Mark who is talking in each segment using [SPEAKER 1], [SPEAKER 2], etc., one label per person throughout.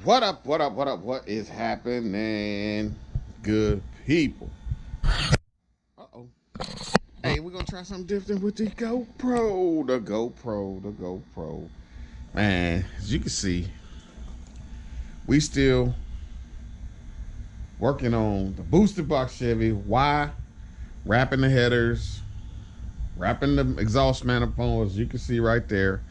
[SPEAKER 1] What up, what up, what up, what is happening, good people? Uh-oh. Hey, we're gonna try something different with the GoPro. The GoPro. Man, as you can see, we still working on the booster box Chevy. Why? Wrapping the headers, wrapping the exhaust manifolds, as you can see right there.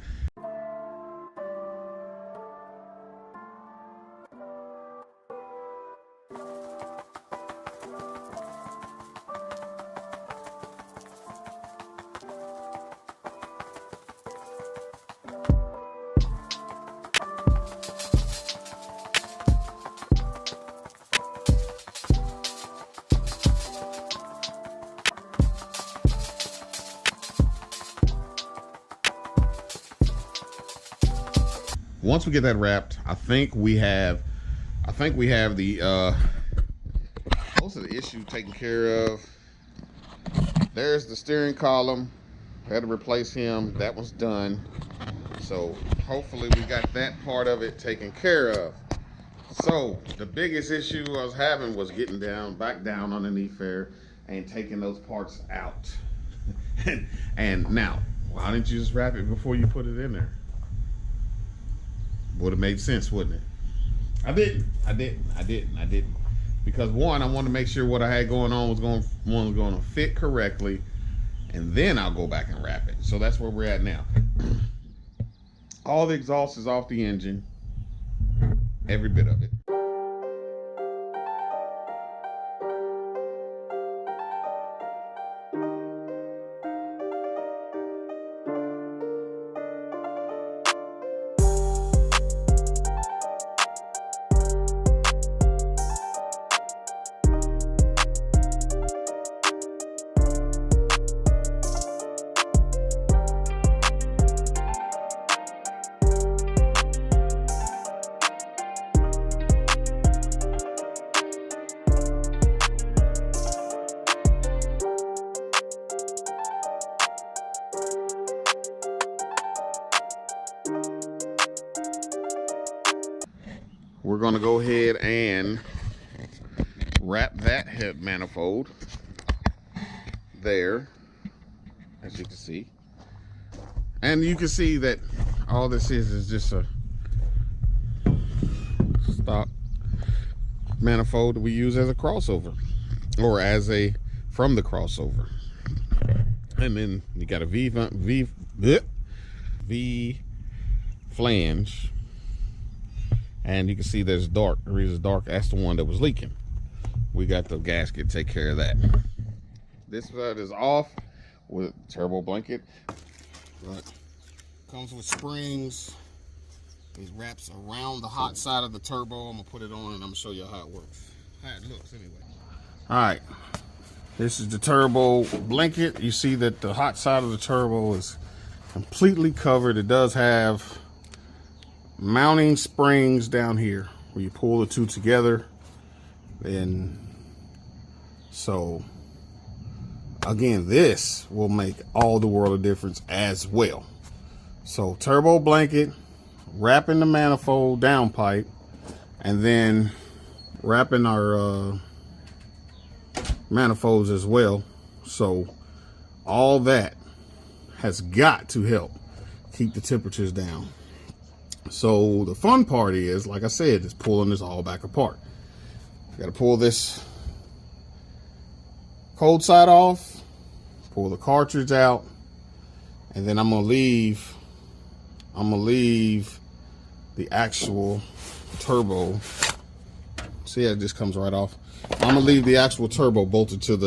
[SPEAKER 1] Once we get that wrapped, I think we have the most of the issue taken care of. There's the steering column. I had to replace him. That was done. So hopefully we got that part of it taken care of. So the biggest issue I was having was getting back down underneath there and taking those parts out. and now, why didn't you just wrap it before you put it in there? Would have made sense, wouldn't it? I didn't. Because one, I wanted to make sure what I had going on was going to fit correctly, and then I'll go back and wrap it. So that's where we're at now. All the exhaust is off the engine, every bit of it. We're going to go ahead and wrap that head manifold there, as you can see. And you can see that all this is just a stock manifold that we use as a crossover, or from the crossover. And then you got a V flange. And you can see there's dark. The reason it's dark, that's the one that was leaking. We got the gasket to take care of that. This side is off with turbo blanket. But comes with springs. It wraps around the hot side of the turbo. I'm gonna put it on and I'm gonna show you how it works. How it looks anyway. Alright. This is the turbo blanket. You see that the hot side of the turbo is completely covered. It does have mounting springs down here where you pull the two together. And so again, this will make all the world of difference as well. So turbo blanket, wrapping the manifold downpipe, and then wrapping our manifolds as well. So all that has got to help keep the temperatures down. So the fun part is, like I said, is pulling this all back apart. Got to pull this cold side off, pull the cartridge out, and then I'm gonna leave the actual turbo. See, it just comes right off. I'm gonna leave the actual turbo bolted to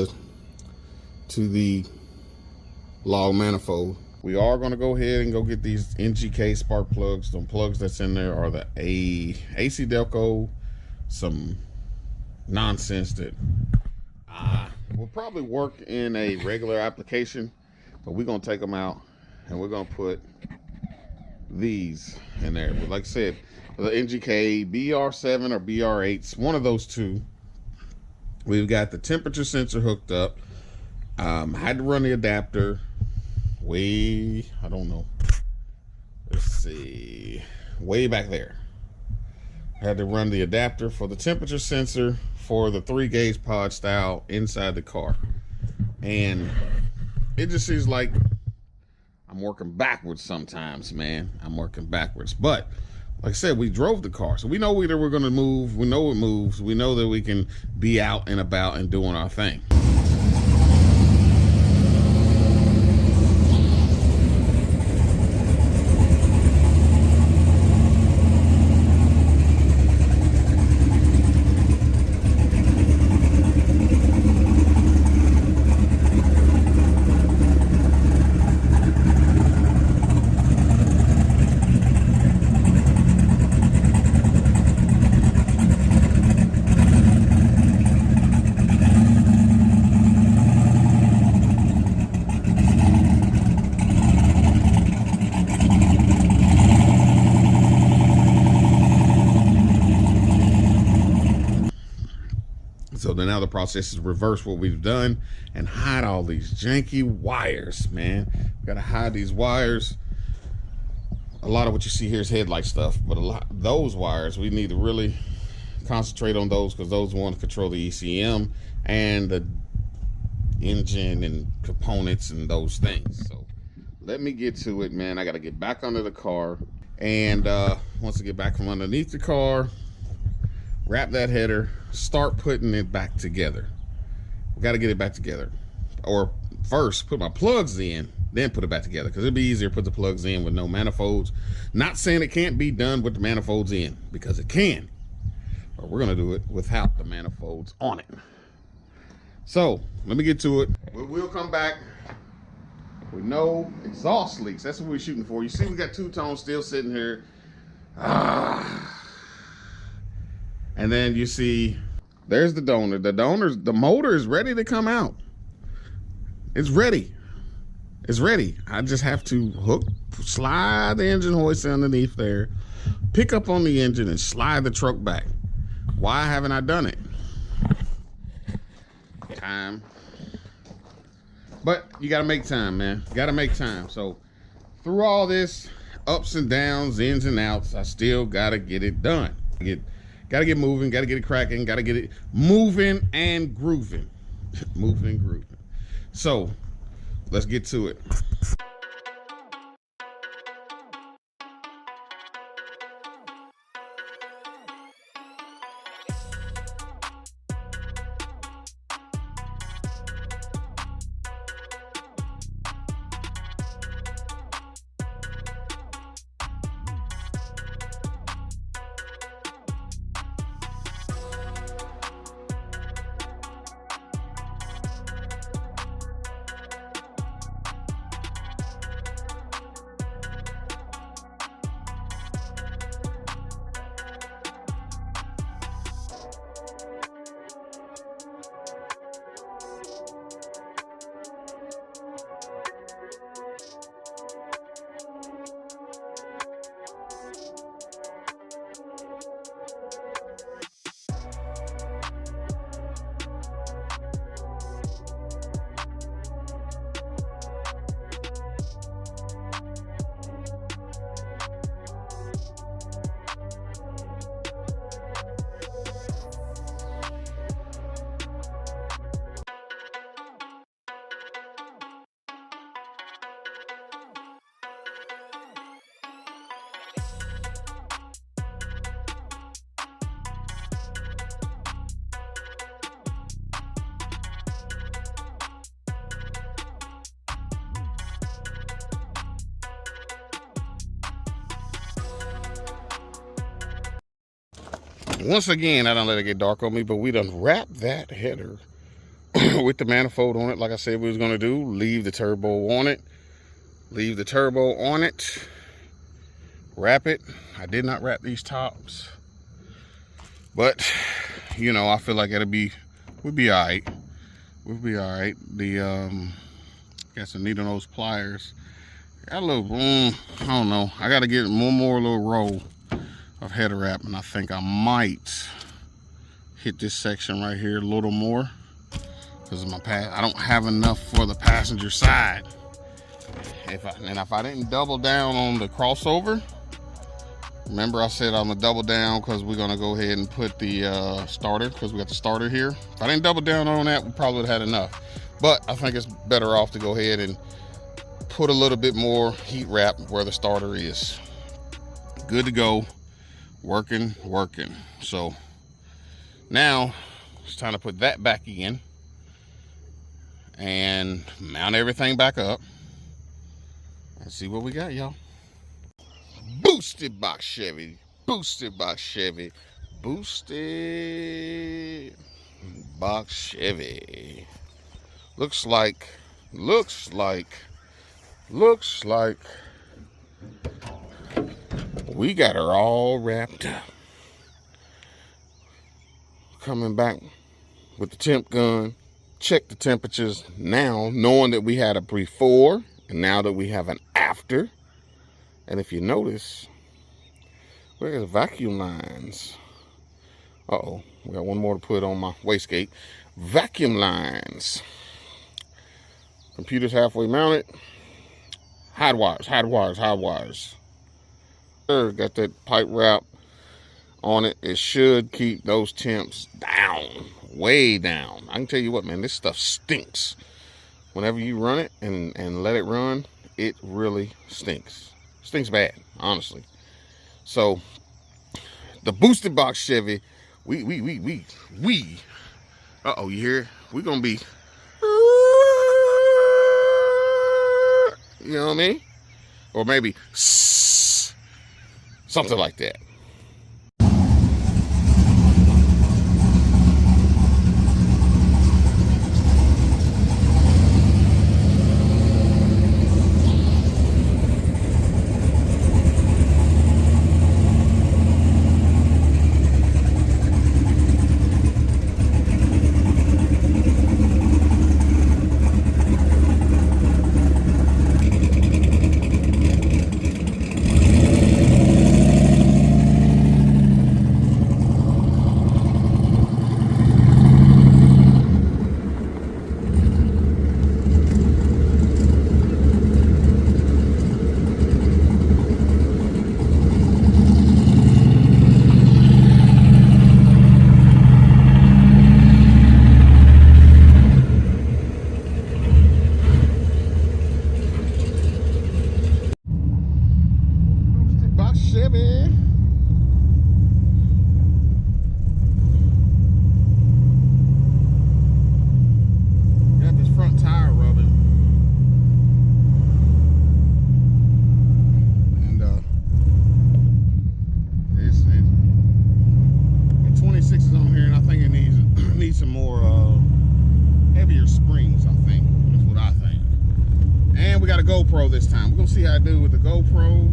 [SPEAKER 1] the log manifold. We are going to go ahead and go get these NGK spark plugs. The plugs that's in there are the AC Delco, some nonsense that will probably work in a regular application, but we're going to take them out and we're going to put these in there. But like I said, the NGK BR7 or BR8s, one of those two. We've got the temperature sensor hooked up. Had to run the adapter. I don't know. Let's see. Way back there. Had to run the adapter for the temperature sensor for the 3-gauge pod style inside the car. And it just seems like I'm working backwards sometimes, man. I'm working backwards. But like I said, we drove the car, so we know either we're going to move. We know it moves. We know that we can be out and about and doing our thing. So then now the process is reverse what we've done and hide all these janky wires, man. We gotta hide these wires. A lot of what you see here is headlight stuff, but a lot those wires, we need to really concentrate on those, because those ones control the ECM and the engine and components and those things. So let me get to it, man. I gotta get back under the car, and once I get back from underneath the car, wrap that header, start putting it back together. We got to get it back together. Or first, put my plugs in, then put it back together, because it'd be easier to put the plugs in with no manifolds. Not saying it can't be done with the manifolds in, because it can. But we're going to do it without the manifolds on it. So, let me get to it. We'll come back with no exhaust leaks. That's what we're shooting for. You see we got two-tone still sitting here. And then you see, there's the donor. The motor is ready to come out. It's ready. It's ready. I just have to slide the engine hoist underneath there, pick up on the engine, and slide the truck back. Why haven't I done it? Time. But you gotta make time, man. You gotta make time. So through all this ups and downs, ins and outs, I still gotta get it done. Gotta get moving, gotta get it cracking, gotta get it moving and grooving. Moving and grooving. So, let's get to it. Once again, I don't let it get dark on me, but we done wrapped that header with the manifold on it, like I said we was gonna do. Leave the turbo on it. Leave the turbo on it. Wrap it. I did not wrap these tops, but you know, I feel like we'll be all right. We'll be all right. The got some needle nose pliers. Got a little, I don't know. I got to get one more little roll of header wrap, and I think I might hit this section right here a little more because of I don't have enough for the passenger side. If I didn't double down on the crossover, Remember I said I'm gonna double down because we're gonna go ahead and put the starter, because we got the starter here. If I didn't double down on that, we probably would have had enough. But I think it's better off to go ahead and put a little bit more heat wrap where the starter is. Good to go, working. So now it's time to put that back in and mount everything back up and see what we got, y'all. Boosted box Chevy, boosted box Chevy, boosted box Chevy. Looks like we got her all wrapped up. Coming back with the temp gun, check the temperatures now, knowing that we had a before and now that we have an after. And if you notice, where's the vacuum lines? Uh-oh, we got one more to put on my wastegate. Vacuum lines. Computer's halfway mounted. Hide wires. Got that pipe wrap on it. It should keep those temps down, way down. I can tell you what, man, this stuff stinks. Whenever you run it and let it run, it really stinks. Stinks bad, honestly. So the boosted box Chevy, we uh-oh, you hear it? We're gonna be, you know what I mean? Or maybe something like that. Chevy. Got this front tire rubbing. And the 26 is on here, and I think it needs some more heavier springs, I think. That's what I think. And we got a GoPro this time. We're gonna see how I do with the GoPro.